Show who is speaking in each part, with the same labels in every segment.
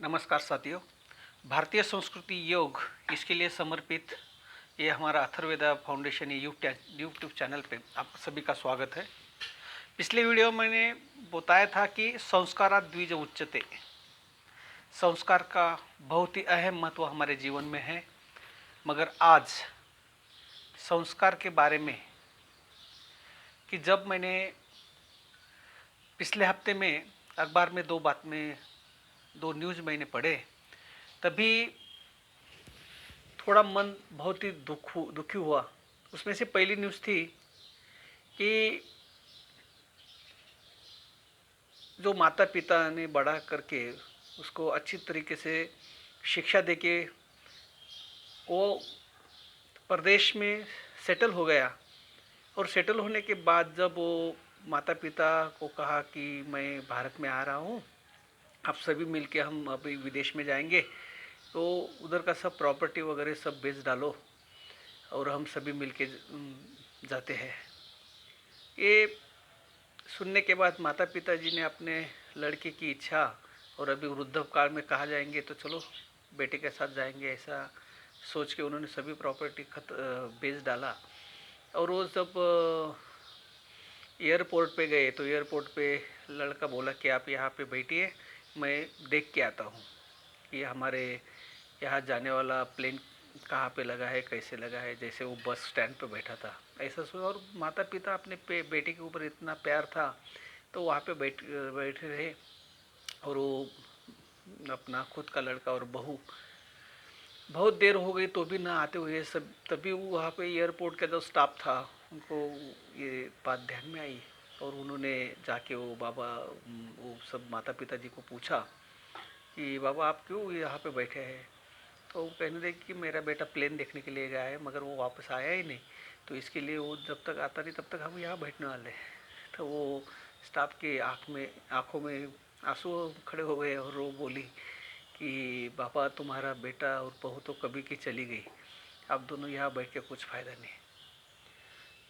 Speaker 1: नमस्कार साथियों। भारतीय संस्कृति योग इसके लिए समर्पित ये हमारा अथर्ववेदा फाउंडेशन यूट्यूब चैनल पे आप सभी का स्वागत है। पिछले वीडियो में मैंने बताया था कि संस्कारात् द्विज उच्यते, संस्कार का बहुत ही अहम महत्व हमारे जीवन में है। मगर आज संस्कार के बारे में कि जब मैंने पिछले हफ्ते में अखबार में दो न्यूज़ मैंने पढ़े, तभी थोड़ा मन बहुत ही दुखी हुआ। उसमें से पहली न्यूज़ थी कि जो माता पिता ने बड़ा करके उसको अच्छी तरीके से शिक्षा देके वो प्रदेश में सेटल हो गया, और सेटल होने के बाद जब वो माता पिता को कहा कि मैं भारत में आ रहा हूँ, आप सभी मिलके हम अभी विदेश में जाएंगे, तो उधर का सब प्रॉपर्टी वगैरह सब बेच डालो और हम सभी मिलके जाते हैं। ये सुनने के बाद माता पिताजी ने अपने लड़के की इच्छा, और अभी वृद्धावस्था में कहाँ जाएंगे, तो चलो बेटे के साथ जाएंगे, ऐसा सोच के उन्होंने सभी प्रॉपर्टी बेच डाला। और वो जब एयरपोर्ट पे गए तो एयरपोर्ट पे लड़का बोला कि आप यहाँ पे बैठिए, मैं देख के आता हूँ कि हमारे यहाँ जाने वाला प्लेन कहाँ पे लगा है, कैसे लगा है। जैसे वो बस स्टैंड पे बैठा था ऐसा सोचा, और माता पिता अपने बेटे के ऊपर इतना प्यार था तो वहाँ पे बैठे रहे। और वो अपना खुद का लड़का और बहू बहुत देर हो गई तो भी ना आते हुए सब, तभी वहाँ पे एयरपोर्ट का जो स्टाफ था उनको ये बात ध्यान में आई, और उन्होंने जाके वो सब माता पिता जी को पूछा कि बाबा आप क्यों यहाँ पे बैठे हैं। तो वो कहने लगे कि मेरा बेटा प्लेन देखने के लिए गया है, मगर वो वापस आया ही नहीं, तो इसके लिए वो जब तक आता नहीं तब तक हम यहाँ बैठने वाले हैं। तो वो स्टाफ के आँखों में आंसू खड़े हो गए, और वो बोली कि पापा तुम्हारा बेटा और बहू तो कभी की चली गई, आप दोनों यहाँ बैठ के कुछ फ़ायदा नहीं।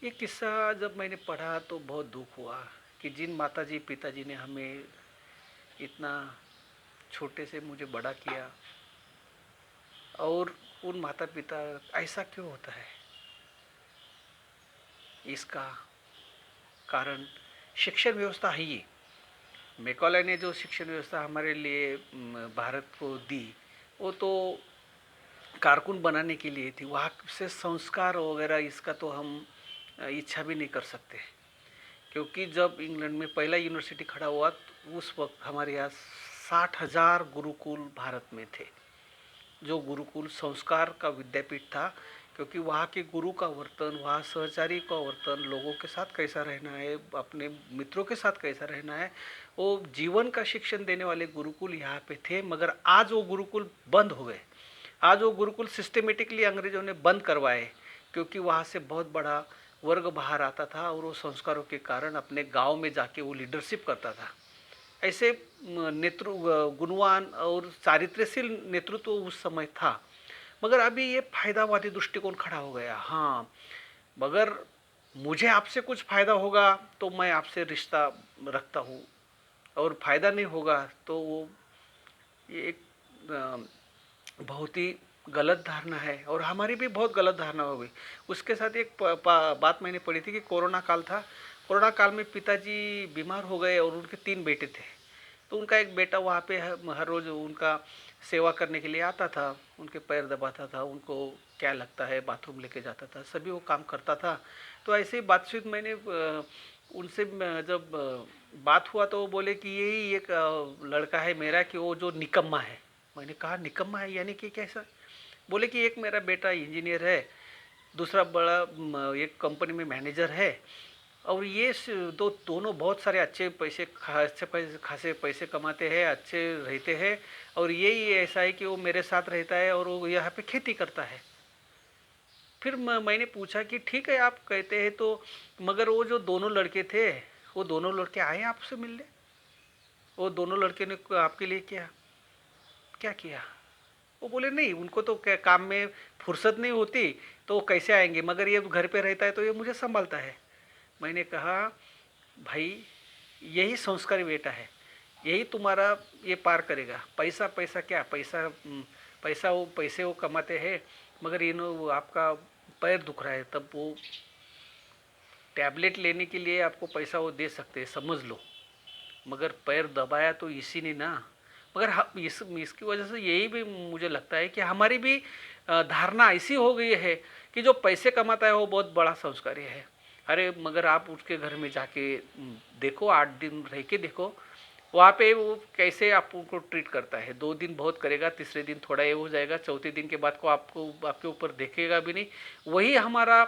Speaker 1: ये किस्सा जब मैंने पढ़ा तो बहुत दुख हुआ कि जिन माताजी पिताजी ने हमें इतना छोटे से मुझे बड़ा किया, और उन माता पिता ऐसा क्यों होता है, इसका कारण शिक्षण व्यवस्था है। ये मैकॉले ने जो शिक्षण व्यवस्था हमारे लिए भारत को दी, वो तो कारकुन बनाने के लिए थी। वहाँ से संस्कार वगैरह इसका तो हम इच्छा भी नहीं कर सकते, क्योंकि जब इंग्लैंड में पहला यूनिवर्सिटी खड़ा हुआ उस वक्त हमारे यहाँ 60,000 गुरुकुल भारत में थे, जो गुरुकुल संस्कार का विद्यापीठ था। क्योंकि वहाँ के गुरु का वर्तन, वहाँ सहचारी का वर्तन, लोगों के साथ कैसा रहना है, अपने मित्रों के साथ कैसा रहना है, वो जीवन का शिक्षण देने वाले गुरुकुल यहाँ पे थे। मगर आज वो गुरुकुल बंद हो गए। आज वो गुरुकुल सिस्टमेटिकली अंग्रेजों ने बंद करवाए, क्योंकि वहाँ से बहुत बड़ा वर्ग बाहर आता था, और वो संस्कारों के कारण अपने गांव में जाके वो लीडरशिप करता था। ऐसे गुणवान और चारित्र्यशील नेतृत्व उस समय था। मगर अभी ये फायदावादी दृष्टिकोण खड़ा हो गया। हाँ, मगर मुझे आपसे कुछ फायदा होगा तो मैं आपसे रिश्ता रखता हूँ, और फायदा नहीं होगा तो वो ये एक बहुत ही गलत धारणा है, और हमारी भी बहुत गलत धारणा हो गई। उसके साथ एक बात मैंने पढ़ी थी कि कोरोना काल था। कोरोना काल में पिताजी बीमार हो गए और उनके 3 बेटे थे। तो उनका एक बेटा वहाँ पे हर रोज़ उनका सेवा करने के लिए आता था, उनके पैर दबाता था, उनको क्या लगता है बाथरूम लेके जाता था, सभी वो काम करता था। तो ऐसे ही बातचीत मैंने उनसे जब बात हुआ तो वो बोले कि यही एक लड़का है मेरा कि वो जो निकम्मा है। मैंने कहा निकम्मा है यानी कि कैसा। बोले कि एक मेरा बेटा इंजीनियर है, दूसरा बड़ा एक कंपनी में मैनेजर है, और ये दोनों बहुत सारे अच्छे खासे पैसे कमाते हैं, अच्छे रहते हैं। और यही ऐसा है कि वो मेरे साथ रहता है और वो यहाँ पे खेती करता है। फिर मैंने पूछा कि ठीक है आप कहते हैं तो, मगर वो जो दोनों लड़के थे, वो दोनों लड़के आए आपसे मिलने? वो दोनों लड़के ने आपके लिए क्या क्या किया? वो बोले नहीं, उनको तो क्या काम में फुर्सत नहीं होती, तो वो कैसे आएंगे, मगर ये घर पे रहता है तो ये मुझे संभालता है। मैंने कहा भाई यही संस्कारी बेटा है। यही तुम्हारा ये पार करेगा। पैसा पैसा क्या, पैसा वो पैसे वो कमाते हैं, मगर वो आपका पैर दुख रहा है, तब वो टैबलेट लेने के लिए आपको पैसा वो दे सकते हैं, समझ लो, मगर पैर दबाया तो इसी ने ना। मगर इसकी वजह से यही भी मुझे लगता है कि हमारी भी धारणा ऐसी हो गई है कि जो पैसे कमाता है वो बहुत बड़ा संस्कारी है। अरे मगर आप उसके घर में जाके देखो, 8 दिन रह के देखो, वहाँ पे वो कैसे आपको ट्रीट करता है। 2 दिन बहुत करेगा, तीसरे दिन थोड़ा ये हो जाएगा, चौथे दिन के बाद को आपको आपके ऊपर देखेगा भी नहीं। वही हमारा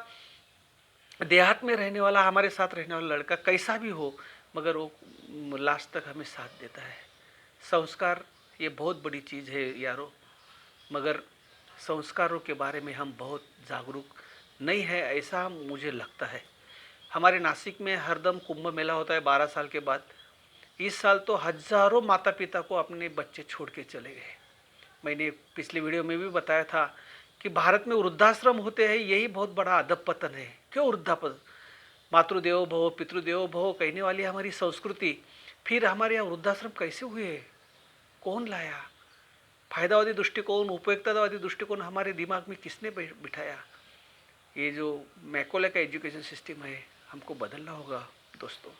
Speaker 1: देहात में रहने वाला, हमारे साथ रहने वाला लड़का कैसा भी हो, मगर वो लास्ट तक हमें साथ देता है। संस्कार ये बहुत बड़ी चीज़ है यारो, मगर संस्कारों के बारे में हम बहुत जागरूक नहीं है, ऐसा मुझे लगता है। हमारे नासिक में हरदम कुंभ मेला होता है 12 साल के बाद। इस साल तो हजारों माता पिता को अपने बच्चे छोड़ के चले गए। मैंने पिछले वीडियो में भी बताया था कि भारत में वृद्धाश्रम होते हैं, यही बहुत बड़ा अधपतन है। क्यों वृद्धापन? मातृदेवो भव पितृदेवो भव कहने वाली हमारी संस्कृति, फिर हमारे यहाँ वृद्धाश्रम कैसे हुए? कौन लाया? फायदावादी दृष्टिकोण, उपयुक्ततावादी दृष्टिकोण हमारे दिमाग में किसने बिठाया? ये जो मैकोले का एजुकेशन सिस्टम है, हमको बदलना होगा दोस्तों।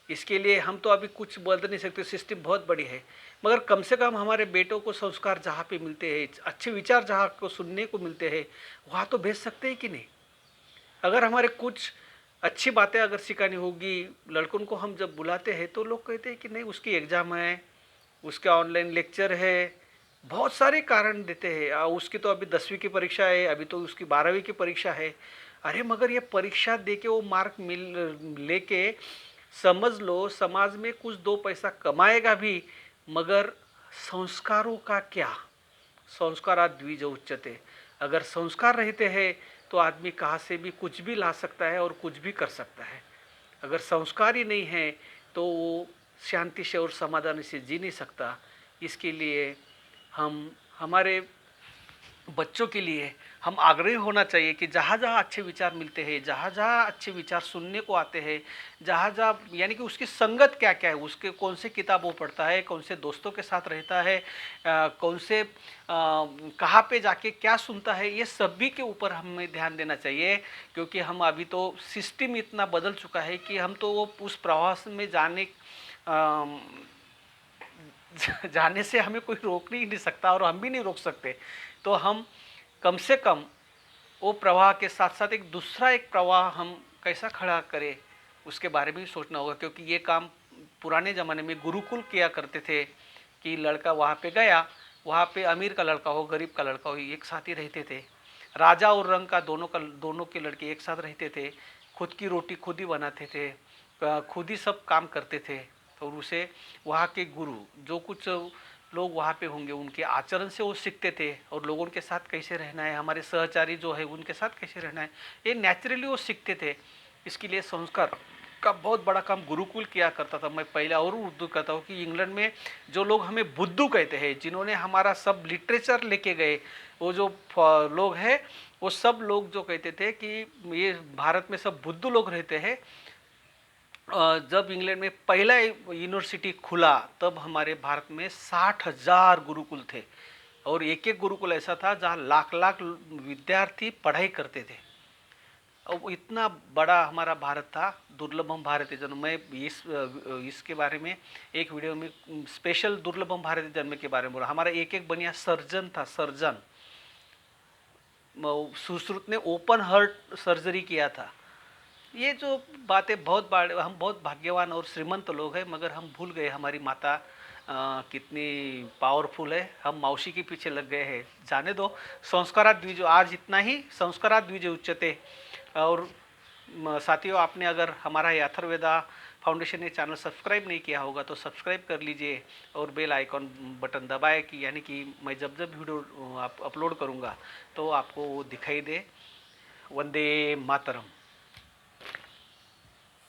Speaker 1: इसके लिए हम तो अभी कुछ बदल नहीं सकते, सिस्टम बहुत बड़ी है, मगर कम से कम हमारे बेटों को संस्कार जहाँ पे मिलते हैं, अच्छे विचार जहाँ को सुनने को मिलते हैं, वहाँ तो भेज सकते हैं कि नहीं? अगर हमारे कुछ अच्छी बातें अगर सिखानी होगी लड़कों को, हम जब बुलाते हैं तो लोग कहते हैं कि नहीं, उसकी एग्ज़ाम है, उसका ऑनलाइन लेक्चर है, बहुत सारे कारण देते हैं। उसकी तो अभी 10वीं की परीक्षा है, अभी तो उसकी 12वीं की परीक्षा है। अरे मगर ये परीक्षा दे के वो मार्क लेके समझ लो समाज में कुछ 2 पैसा कमाएगा भी, मगर संस्कारों का क्या? संस्कारात द्विज उच्चते। अगर संस्कार रहते हैं तो आदमी कहाँ से भी कुछ भी ला सकता है और कुछ भी कर सकता है। अगर संस्कार ही नहीं है तो वो शांति से और समाधान से जी नहीं सकता। इसके लिए हम हमारे बच्चों के लिए हम आग्रही होना चाहिए कि जहाँ जहाँ अच्छे विचार मिलते हैं, जहाँ जहाँ अच्छे विचार सुनने को आते हैं, जहाँ जहाँ यानी कि उसकी संगत क्या क्या है, उसके कौन से किताब वो पढ़ता है, कौन से दोस्तों के साथ रहता है, कौन से कहाँ पे जाके क्या सुनता है, ये सभी के ऊपर हमें ध्यान देना चाहिए। क्योंकि हम अभी तो सिस्टम इतना बदल चुका है कि हम तो वो उस प्रवास में जाने से हमें कोई रोक ही नहीं सकता और हम भी नहीं रोक सकते। तो हम कम से कम वो प्रवाह के साथ साथ एक दूसरा एक प्रवाह हम कैसा खड़ा करें, उसके बारे में भी सोचना होगा। क्योंकि ये काम पुराने ज़माने में गुरुकुल किया करते थे कि लड़का वहाँ पे गया, वहाँ पे अमीर का लड़का हो गरीब का लड़का हो एक साथ ही रहते थे। राजा और रंग का दोनों के लड़के एक साथ रहते थे, खुद की रोटी खुद ही बनाते थे, खुद ही सब काम करते थे। तो उसे वहाँ के गुरु जो कुछ लोग वहाँ पे होंगे उनके आचरण से वो सीखते थे, और लोगों के साथ कैसे रहना है, हमारे सहचारी जो है उनके साथ कैसे रहना है, ये नेचुरली वो सीखते थे। इसके लिए संस्कार का बहुत बड़ा काम गुरुकुल किया करता था। मैं पहले और उर्दू कहता हूँ कि इंग्लैंड में जो लोग हमें बुद्धू कहते हैं, जिन्होंने हमारा सब लिटरेचर लेके गए, वो जो लोग हैं, वो सब लोग जो कहते थे कि ये भारत में सब बुद्धू लोग रहते हैं। जब इंग्लैंड में पहला यूनिवर्सिटी खुला तब हमारे भारत में 60,000 गुरुकुल थे, और एक एक गुरुकुल ऐसा था जहाँ लाख लाख विद्यार्थी पढ़ाई करते थे। अब इतना बड़ा हमारा भारत था, दुर्लभम भारतीय जन्म। मैं इसके बारे में एक वीडियो में स्पेशल दुर्लभम भारतीय जन्म के बारे में बोला। हमारा एक एक बनिया सर्जन था, सर्जन। सुश्रुत ने ओपन हार्ट सर्जरी किया था। ये जो बातें बहुत बड़े, हम बहुत भाग्यवान और श्रीमंत लोग हैं, मगर हम भूल गए हमारी माता कितनी पावरफुल है। हम मौसी के पीछे लग गए हैं। जाने दो, संस्कारात द्विज, आज इतना ही। संस्कारात द्विज उच्चते। और साथियों, आपने अगर हमारा ये अथर्ववेदा फाउंडेशन ये चैनल सब्सक्राइब नहीं किया होगा तो सब्सक्राइब कर लीजिए और बेल आइकॉन बटन दबाए कि यानी कि मैं जब जब वीडियो अपलोड करूँगा तो आपको वो दिखाई दे। वंदे मातरम।